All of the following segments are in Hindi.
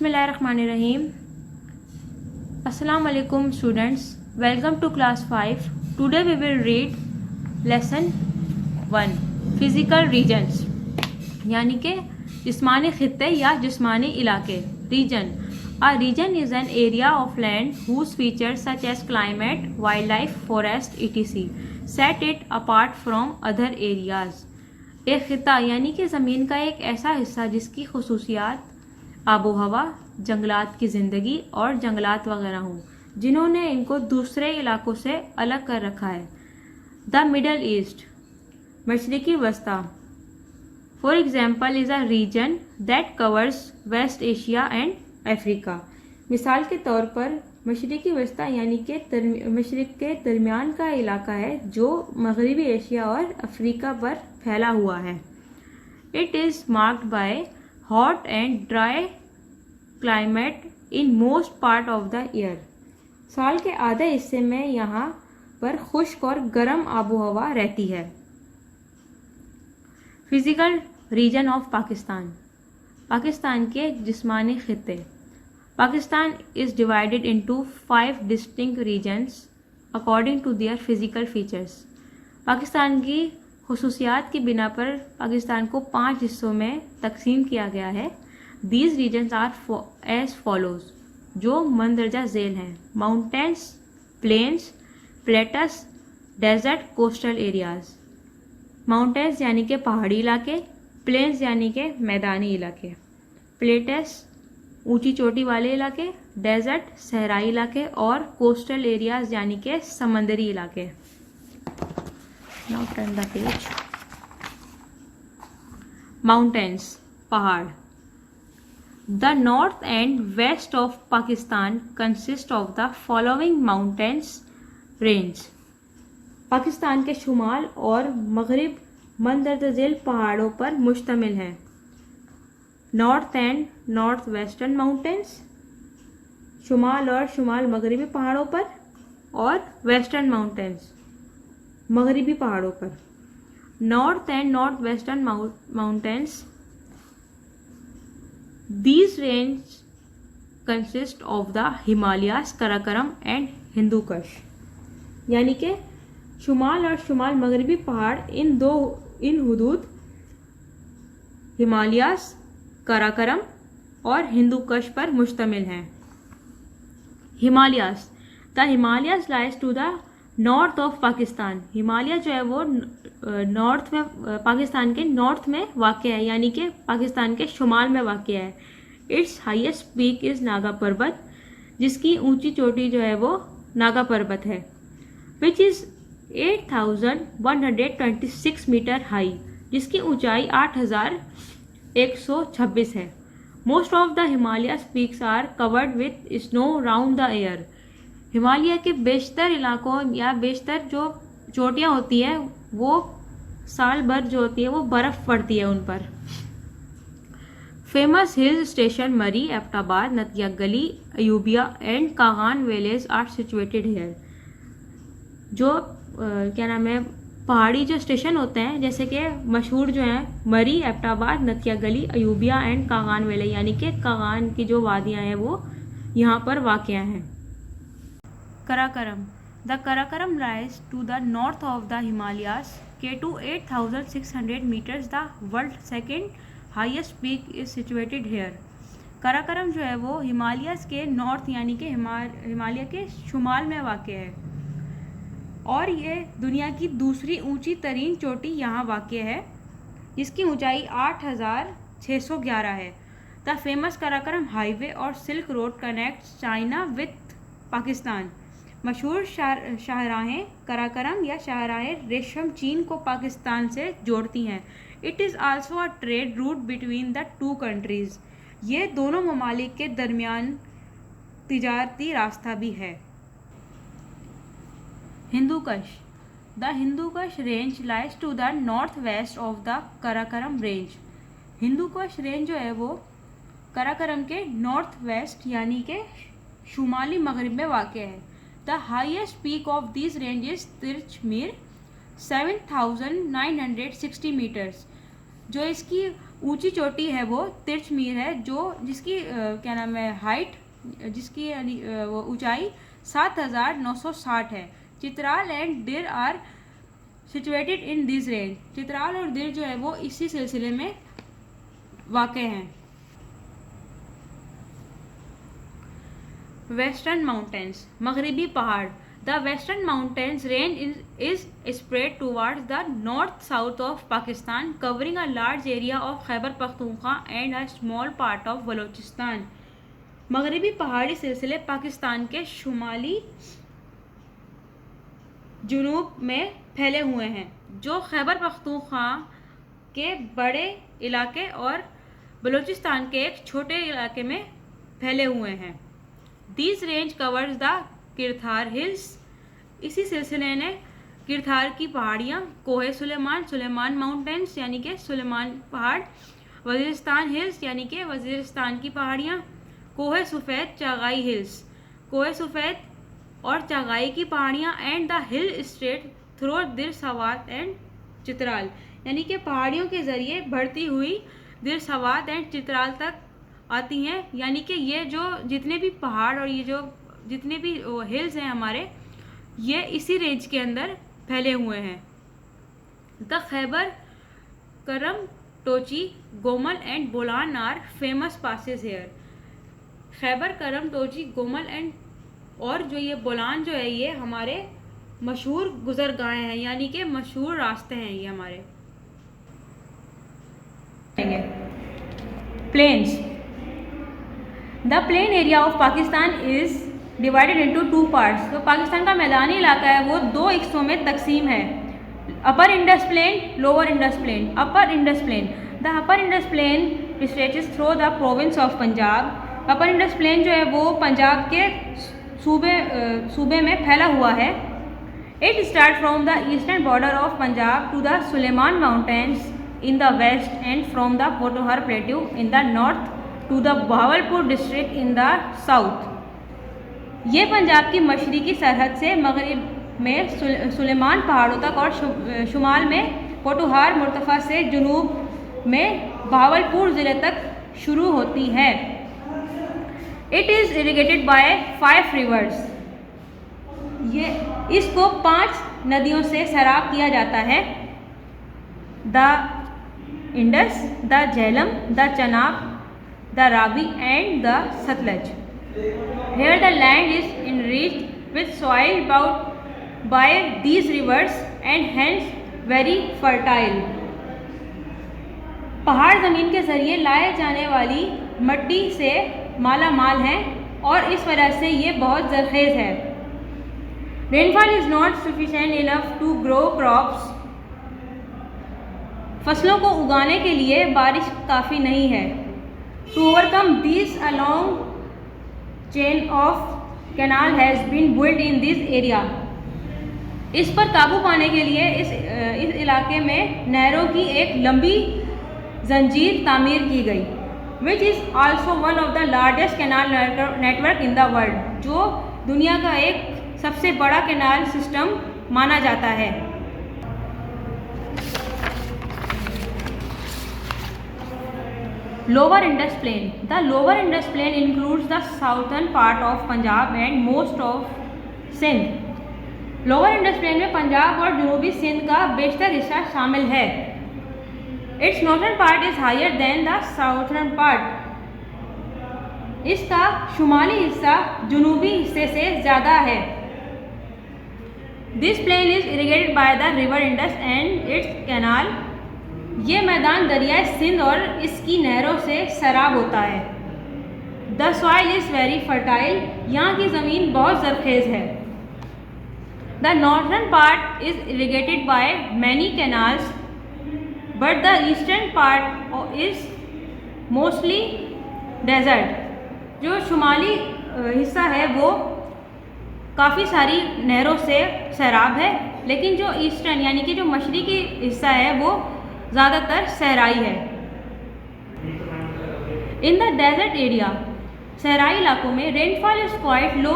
बिस्मिल्लाहिर्रहमानिर्रहीम। अस्सलाम वालेकुम students, welcome to class 5। Today we will read lesson 1 physical regions, यानी कि जिस्मानी खित्ते या जिस्मानी इलाके। Region, a region is an area of land whose features such as climate, wildlife, forest etc set it apart from other areas. एक खित्ता यानी कि ज़मीन का एक ऐसा हिस्सा जिसकी खसूसियात आबो हवा, जंगलात की ज़िंदगी और जंगलात वगैरह हों, जिन्होंने इनको दूसरे इलाकों से अलग कर रखा है। द मिडल ईस्ट, मशरक़ी वस्ता, for example is a region that covers West Asia and Africa. मिसाल के तौर पर मशरक़ी वस्ता यानी कि मशरक़ के दरमियान का इलाका है जो मगरबी एशिया और अफ्रीका पर फैला हुआ है। It is marked by hot and dry climate in most part of the year. साल के आधे हिस्से में यहाँ पर खुश्क और गर्म आबो हवा रहती है। Physical region of Pakistan, Pakistan के जिस्मानी खित्ते। Pakistan is divided into 5 distinct regions according to their physical features. Pakistan की खुसूसियात की बिना पर पाकिस्तान को 5 हिस्सों में तकसीम किया गया है। These regions are as follows, जो मंदरजा झेल हैं: mountains, plains, plateaus, desert, coastal areas. Mountains यानी कि पहाड़ी इलाके, प्लेन्स यानी कि मैदानी इलाके, प्लेटस ऊंची चोटी वाले इलाके, डेजर्ट सहराई इलाके और कोस्टल एरियाज यानी कि समंदरी इलाके। Now turn the page. Mountains, पहाड़। The north and west of Pakistan consist of the following mountains range. Pakistan के शुमाल और मगरिब मंदरजा झेल पहाड़ों पर मुश्तमिल है। North and north western mountains, शुमाल और शुमाल मगरिबी पहाड़ों पर, और वेस्टर्न माउंटेन्स मगरिबी पहाड़ों पर। North and north western mountains, these range consist of the Himalayas, Karakoram and Hindu Kush. यानी कि शुमाल और शुमाल मगरिबी पहाड़ इन हुदूद हिमालयास, कराकरम और हिंदू कुश पर मुश्तमिल हैं। Himalayas, the Himalayas lies to the north of Pakistan. Himalaya जो है वो नॉर्थ में, पाकिस्तान के नॉर्थ में वाक़ है, यानी कि पाकिस्तान के शुमाल में वाक़ है। It's highest peak is Naga पर्वत, जिसकी ऊंची चोटी जो है वो नागा पर्वत है, विच इज़ 8126 मीटर हाई, जिसकी ऊंचाई 8126 है। Most of the Himalayas peaks are covered with snow round the year. Himalaya के बेशतर इलाकों या बेशतर जो चोटियाँ होती हैं वो साल भर जो होती है वो बर्फ़ पड़ती है उन पर। फेमस हिल स्टेशन मरी, Abbottabad, Nathia Gali, Ayubia and Kaghan village are situated here. जो क्या नाम है, पहाड़ी जो स्टेशन होते हैं जैसे कि मशहूर जो हैं मरी, एबटाबाद, नतिया गली, अयूबिया एंड कागान विले, यानी कि कागान की जो वादियाँ हैं वो यहाँ पर वाक़या हैं। Karakoram, the Karakoram lies to the north of the Himalayas, K2 8600 metres. The world second highest peak is situated here. Karakoram जो है वो हिमालयास के नॉर्थ यानी कि हिमालय के शुमाल में वाक़ है और ये दुनिया की दूसरी ऊंची तरीन चोटी यहाँ वाक़ है, जिसकी ऊंचाई 8611 है। द फेमस कराकरम हाईवे और silk road connects China with Pakistan. मशहूर शाहराहें कराकरम या शाहराहें रेशम चीन को पाकिस्तान से जोड़ती हैं। It is also a trade route between the two countries. ये दोनों ममालिक के दरमियान तिजारती रास्ता भी है। Hindu Kush, the Hindu Kush range lies to the north west of the Karakoram range. Hindu Kush range जो है वो कराकरम के नॉर्थ वेस्ट यानी कि शुमाली मगरिब में वाक़ है। The highest peak of this range is Tirich Mir, 7960 metres. जो इसकी ऊंची चोटी है वो तिरछमीर है, जो जिसकी क्या नाम है हाइट, जिसकी वो ऊंचाई 7960 है। Chitral and Dir are situated in this range. Chitral और दिर जो है वो इसी सिलसिले में वाक़ हैं। वेस्टर्न माउंटेन्स, मगरबी पहाड़। The western mountains range is spread towards the north south of Pakistan, covering a large area of Khyber Pakhtunkhwa and a small part of Balochistan. मगरबी पहाड़ी सिलसिले पाकिस्तान के शुमाली जुनूब में फैले हुए हैं, जो खैबर पख्तूनख्वा के बड़े इलाके और बलूचिस्तान के एक छोटे इलाके में फैले हुए हैं। This range covers the Kirthar hills. इसी सिलसिले ने किरथार की पहाड़ियाँ, कोहे सुलेमान, सुलेमान माउंटेन्स यानी कि सुलेमान पहाड़, वज़ीरिस्तान हिल्स यानी कि वज़ीरिस्तान की पहाड़ियाँ, कोहे सफ़ेद, चागाई हिल्स, कोहे सफ़ेद और चागाई की पहाड़ियाँ, and the hill state through dir Swat and Chitral, यानी कि पहाड़ियों के ज़रिए बढ़ती हुई दिर सवात एंड चित्राल तक आती हैं। यानी कि ये जो जितने भी पहाड़ और ये जो जितने भी हिल्स हैं हमारे, ये इसी रेंज के अंदर फैले हुए हैं। The Khyber Kurram Tochi, Gomal and Bolan are famous passes here. Khyber Kurram Tochi, Gomal and और जो ये बोलान जो है ये हमारे मशहूर गुजरगाहें हैं, यानी कि मशहूर रास्ते हैं ये हमारे। Plains. The plain area of Pakistan is divided into 2 parts. तो पाकिस्तान का मैदानी इलाका है वो 2 हिस्सों में तकसीम है, upper Indus plain, lower Indus plain. Upper Indus plain, the upper Indus plain stretches through the province of Punjab. Upper Indus plain जो है वो पंजाब के सूबे में फैला हुआ है। It start from the eastern border of Punjab to the Sulaiman mountains in the west and from the Pothohar Plateau in the north to the Bahawalpur district in the south। ये पंजाब की मशरिकी सरहद से मगरिब में सुलेमान पहाड़ों तक और शुमाल में पोठोहार मुर्तफा से जुनूब में बहावलपुर ज़िले तक शुरू होती है। It is irrigated by 5 rivers. ये इसको 5 नदियों से सैराब किया जाता है। The Indus, the Jhelum, the Chenab, the Ravi and the Sutlej. Here the land is enriched with soil by these rivers and hence very fertile। पहाड़ ज़मीन के ज़रिए लाए जाने वाली मिट्टी से माला माल हैं और इस वजह से ये बहुत ज़रखेज़ है। Rainfall is not sufficient enough to grow crops। फसलों को उगाने के लिए बारिश काफ़ी नहीं है। To overcome this, a long chain of canal has been built in this area। इस पर काबू पाने के लिए इस इलाके में नहरों की एक लंबी जंजीर तामीर की गई। Which is also one of the largest canal network in the world। जो दुनिया का एक सबसे बड़ा कैनाल सिस्टम माना जाता है। Lower Indus Plain, the Lower Indus Plain includes the southern part of Punjab and most of Sindh। Lower Indus Plain में पंजाब और जनूबी सिंध का बेशतर हिस्सा शामिल है। Its northern part is higher than the southern part। इसका शुमाली हिस्सा जनूबी हिस्से से ज़्यादा है। This plain is irrigated by the river Indus and its canal। ये मैदान दरिया सिंध और इसकी नहरों से सैराब होता है। The soil is very fertile. यहाँ की ज़मीन बहुत ज़रखेज़ है। The northern part is irrigated by many canals but the eastern part is mostly desert. जो शुमाली हिस्सा है वो काफ़ी सारी नहरों से सैराब है, लेकिन जो ईस्टर्न यानी कि जो मशरिकी हिस्सा है वो ज़्यादातर सहराई है। इन द डेजर्ट एरिया, सहराई इलाकों में रेनफॉल इज क्वाइट लो।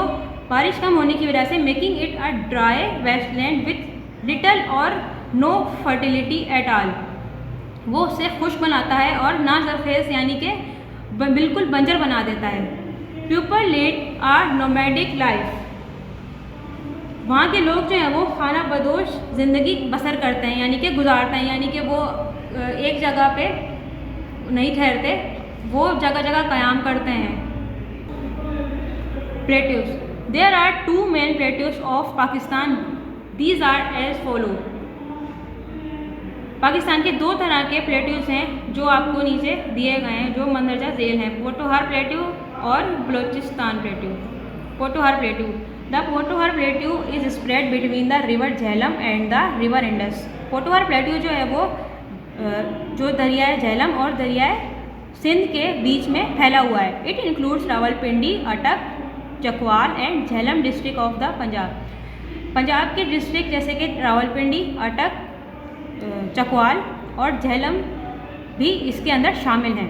बारिश कम होने की वजह से making it a dry wasteland with little or no fertility at all. वो उसे खुश्क बनाता है और ना सरखेज़ यानी कि बिल्कुल बंजर बना देता है। पीपल लीड आ नोमैडिक लाइफ, वहाँ के लोग जो हैं वो खाना बदोश ज़िंदगी बसर करते हैं यानी कि गुजारते हैं, यानी कि वो एक जगह पे नहीं ठहरते, वो जगह जगह क़याम करते हैं। Plateaus, there are 2 main plateaus of Pakistan, these are as follow. Pakistan के 2 तरह के प्लेट्यूज हैं जो आपको नीचे दिए गए हैं, जो मंदरजा झेल हैं, पोटोहार प्लेट्यू और Balochistan plateau. Potohar plateau, the Potohar plateau is spread between the river Jhelum and the river Indus. Potohar plateau जो है वो जो दरियाए झेलम और दरियाए सिंध के बीच में फैला हुआ है। इट इंक्लूड्स रावलपिंडी, अटक, Chakwal and Jhelum district of the Punjab. Punjab के डिस्ट्रिक्ट जैसे कि रावलपिंडी, अटक, चकवाल और झेलम भी इसके अंदर शामिल हैं।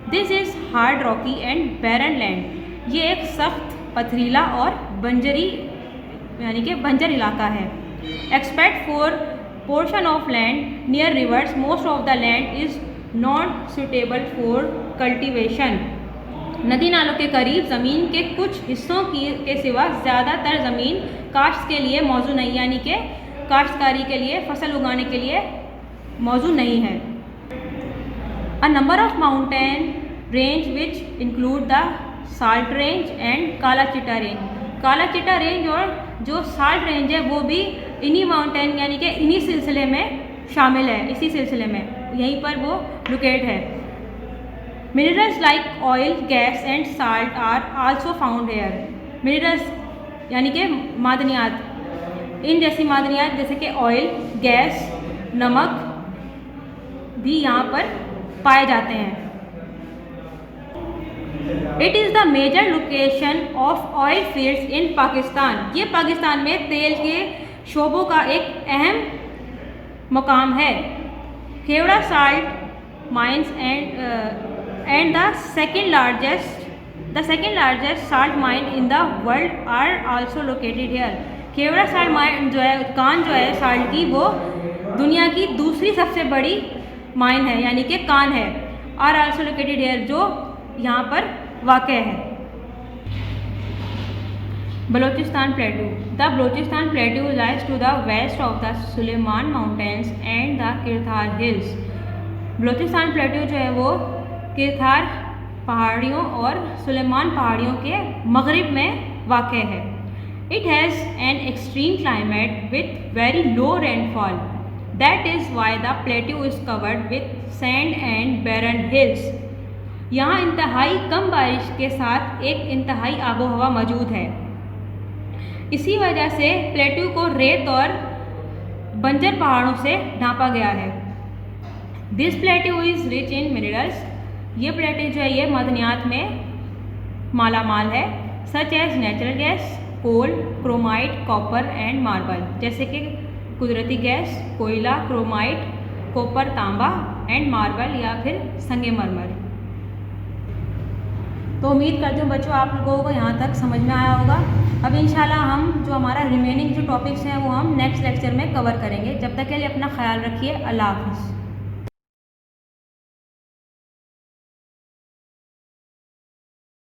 This is hard Rocky and barren land, ये एक सख्त पथरीला और बंजरी यानी कि बंजर इलाका है। Expect for portion of land near reverse, most of the land is not suitable for cultivation. नदी नालों के करीब ज़मीन के कुछ हिस्सों के सिवा ज़्यादातर ज़मीन काश्त के लिए मौजूद नहीं, यानी कि काश्तकारी के लिए, फसल उगाने के लिए मौजूद नहीं है। A number of mountain range which include the salt range and काला चिट्टा रेंज। काला चिट्टा रेंज और जो साल्ट रेंज है वो भी इन्हीं माउंटेन यानी कि इन्हीं सिलसिले में शामिल है, इसी सिलसिले में यहीं पर वो लोकेट है। Minerals like oil, gas and salt are also found here. Minerals यानी कि मादनियात, इन जैसी मादनियात जैसे कि ऑयल, गैस, नमक भी यहाँ पर पाए जाते हैं। It is the major location of oil fields in Pakistan. ये पाकिस्तान में तेल के शोबों का एक अहम मुकाम है। Khewra salt mines and the second largest salt mine in the world are also located here. Khewra salt mine जो है, कान जो है साल्ट की, वो दुनिया की दूसरी सबसे बड़ी माइन है यानी कि कान है। आर आल्सो लोकेटेड हेयर, जो यहाँ पर वाक़ है। Balochistan plateau, the Balochistan plateau lies to the west of the Sulaiman mountains and the Kirthar hills. Balochistan plateau जो है वो किरथार पहाड़ियों और सुलेमान पहाड़ियों के मगरिब में वाक़ है। It has an extreme climate with very low rainfall. That is why the plateau is covered with sand and barren hills. यहाँ इंतहाई कम बारिश के साथ एक इंतहाई आबो हवा मौजूद है। इसी वजह से प्लेट्यू को रेत और बंजर पहाड़ों से ढांपा गया है। This plateau is rich in minerals. ये प्लेट्यू जो है ये मदनियात में मालामाल है, such as natural gas, coal, chromite, copper and marble, जैसे कि कुदरती गैस, कोयला, क्रोमाइट, कॉपर, तांबा एंड मार्बल या फिर संगमरमर। तो उम्मीद करती हूँ बच्चों आप लोगों को यहाँ तक समझ में आया होगा। अब इंशाल्लाह हम जो हमारा रिमेनिंग जो टॉपिक्स हैं वो हम नेक्स्ट लेक्चर में कवर करेंगे। जब तक के लिए अपना ख्याल रखिए। अल्लाह हाफ़िज़।